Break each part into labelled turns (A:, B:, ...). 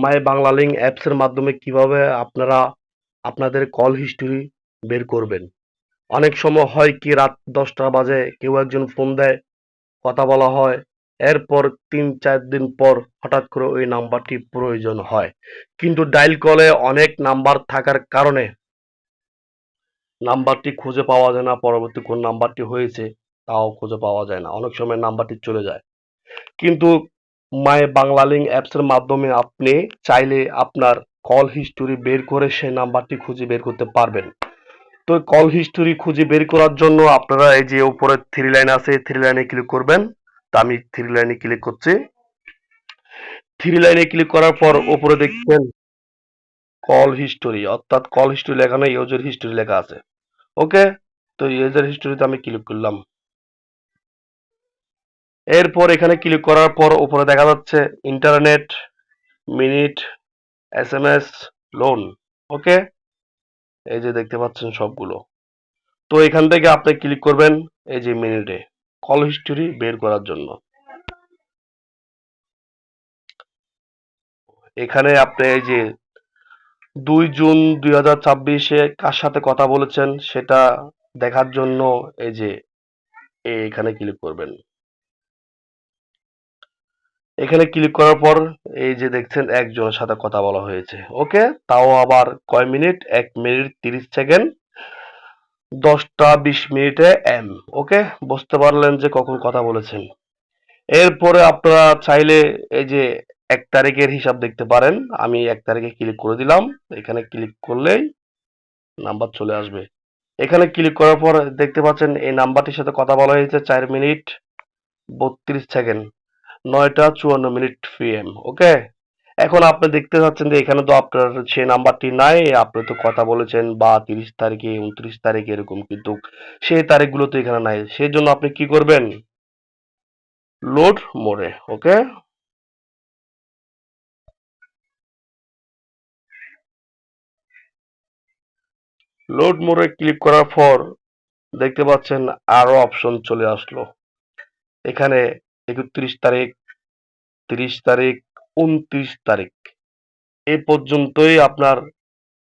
A: মাই Bangla link অ্যাপসের মাধ্যমে কিভাবে আপনারা আপনাদের কল হিস্টোরি বের করবেন। অনেক সময় হয় কি রাত 10টা বাজে কেউ একজন ফোন দেয়, কথা বলা হয়, এরপর 3-4 দিন পর হঠাৎ করে ওই নাম্বারটি প্রয়োজন হয়, কিন্তু ডায়াল কলে অনেক নাম্বার থাকার কারণে নাম্বারটি খুঁজে পাওয়া যায় না। পরবর্তী কোন নাম্বারটি হয়েছে তাও খুঁজে পাওয়া যায় না, অনেক সময় নাম্বারটি চলে যায়। কিন্তু মাই বাংলা লিঙ্ক অ্যাপসের মাধ্যমে আপনি চাইলে আপনার কল হিস্টোরি বের করে সেই নাম্বারটি খুঁজে বের করতে পারবেন। তো কল হিস্টোরি খুঁজে বের করার জন্য আপনারা এই যে উপরে থ্রি লাইন আছে, থ্রি লাইনে ক্লিক করবেন। তা আমি থ্রি লাইনে ক্লিক করছি। থ্রি লাইনে ক্লিক করার পর উপরে দেখছেন কল হিস্টোরি, অর্থাৎ কল হিস্টোরি লেখা নেই, ইউজার হিস্টোরি লেখা আছে। ওকে, তো ইউজার হিস্টোরিতে আমি ক্লিক করলাম। এরপর এখানে ক্লিক করার পর উপরে দেখা যাচ্ছে ইন্টারনেট, মিনিট, এসএমএস, লোন। ওকে, এই যে দেখতে পাচ্ছেন সবগুলো। তো এখান থেকে আপনি ক্লিক করবেন এই যে মিনিটে কল হিস্টোরি বের করার জন্য। এখানে আপনি এই যে 2 জুন 2026-এ কার সাথে কথা বলেছেন সেটা দেখার জন্য এই যে এখানে ক্লিক করবেন। এখানে ক্লিক করার পর এই যে দেখছেন একজনের সাথে কথা বলা হয়েছে। ওকে, তাও আবার কয় মিনিট? 1 মিনিট 30 সেকেন্ড, 10টা 20 মিনিটে এম। ওকে, বুঝতে পারলেন যে কখন কথা বলেছেন। এরপরে আপনারা চাইলে এই যে 1 তারিখের হিসাব দেখতে পারেন। আমি 1 তারিখে ক্লিক করে দিলাম। এখানে ক্লিক করলেই নাম্বার চলে আসবে। এখানে ক্লিক করার পর দেখতে পাচ্ছেন এই নাম্বারটির সাথে কথা বলা হয়েছে 4 মিনিট 32 সেকেন্ড, 9টা 54 মিনিট পিএম। ওকে, এখন আপনি দেখতে পাচ্ছেন যে এখানে তো আপনার সেই নাম্বারটি নাই, আপনি তো কথা বলেছেন বা 30 তারিখে 29 তারিখে এরকম, কিন্তু সেই তারিখগুলো তো এখানে নাই। সেই জন্য আপনি কি করবেন? লোড মোড়ে। ওকে, লোড মোড়ে ক্লিক করার পর দেখতে পাচ্ছেন আরো অপশন চলে আসলো। এখানে 31 তারিখ, 30 তারিখ, 29 তারিখ এ পর্যন্তই আপনার,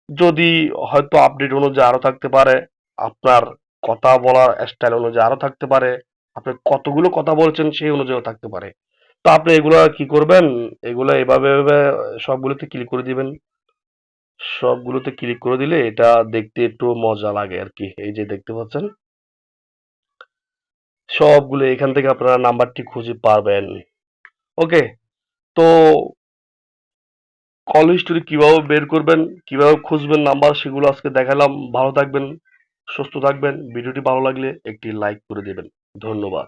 A: যদি হয়তো আপডেট অনুযায়ী আরো থাকতে পারে, আপনার কথা বলার স্টাইল অনুযায়ী আরো থাকতে পারে, আপনি কতগুলো কথা বলছেন সেই অনুযায়ীও থাকতে পারে। তো আপনি এগুলো কি করবেন? এগুলো এভাবে এভাবে সবগুলোতে ক্লিক করে দিবেন। সবগুলোতে ক্লিক করে দিলে এটা দেখতে একটু মজা লাগে আর কি। এই যে দেখতে পাচ্ছেন সবগুলো এখান থেকে আপনারা নাম্বারটি খুঁজে পাবেন। ওকে, তো কল হিস্টোরি কিভাবে বের করবেন, কিভাবে খুঁজবেন নাম্বার, সেগুলো আজকে দেখালাম। ভালো থাকবেন, সুস্থ থাকবেন। ভিডিওটি ভালো লাগলে একটি লাইক করে দেবেন। ধন্যবাদ।